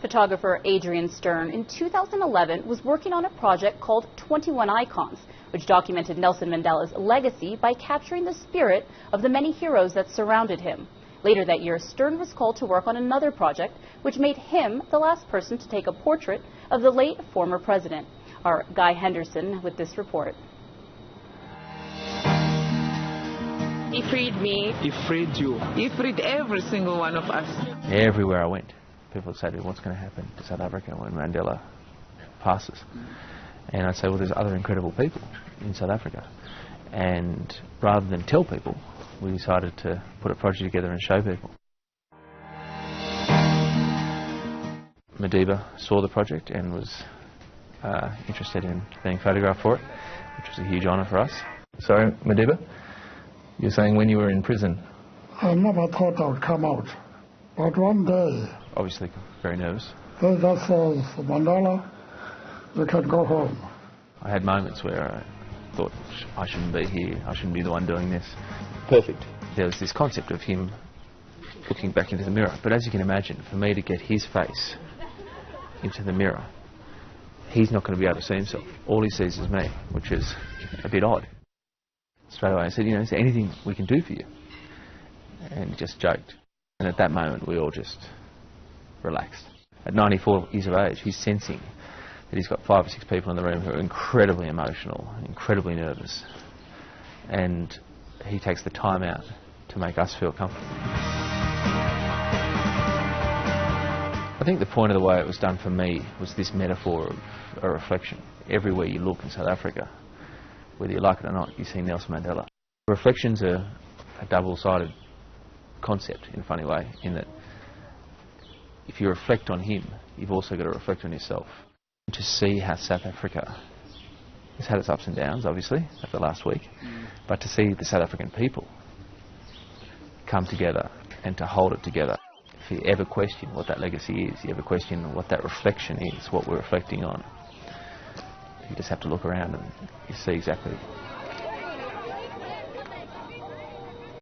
Photographer Adrian Steirn in 2011 was working on a project called 21 Icons, which documented Nelson Mandela's legacy by capturing the spirit of the many heroes that surrounded him. Later that year, Steirn was called to work on another project, which made him the last person to take a portrait of the late former president. Our Guy Henderson with this report. He freed me. He freed you. He freed every single one of us. Everywhere I went, people would say to me, what's going to happen to South Africa when Mandela passes? And I'd say, well, there's other incredible people in South Africa. And rather than tell people, we decided to put a project together and show people. Madiba saw the project and was interested in being photographed for it, which was a huge honour for us. Sorry, Madiba? You're saying when you were in prison? I never thought I would come out. But one day, Obviously very nervous. they just says, Mandela, you can go home. I had moments where I thought, I shouldn't be here, I shouldn't be the one doing this. Perfect. There was this concept of him looking back into the mirror, but as you can imagine, for me to get his face into the mirror, he's not going to be able to see himself. All he sees is me, which is a bit odd. Straight away I said, is there anything we can do for you? And he just joked. And at that moment we all just relaxed. At 94 years of age, he's sensing that he's got 5 or 6 people in the room who are incredibly emotional, incredibly nervous. And he takes the time out to make us feel comfortable. I think the point of the way it was done for me was this metaphor of a reflection. Everywhere you look in South Africa, whether you like it or not, you see Nelson Mandela. Reflections are a double-sided concept in a funny way, in that if you reflect on him, you've also got to reflect on yourself. To see how South Africa has had its ups and downs, obviously, over the last week, but to see the South African people come together and to hold it together. If you ever question what that legacy is, you ever question what that reflection is, what we're reflecting on, you just have to look around and you see exactly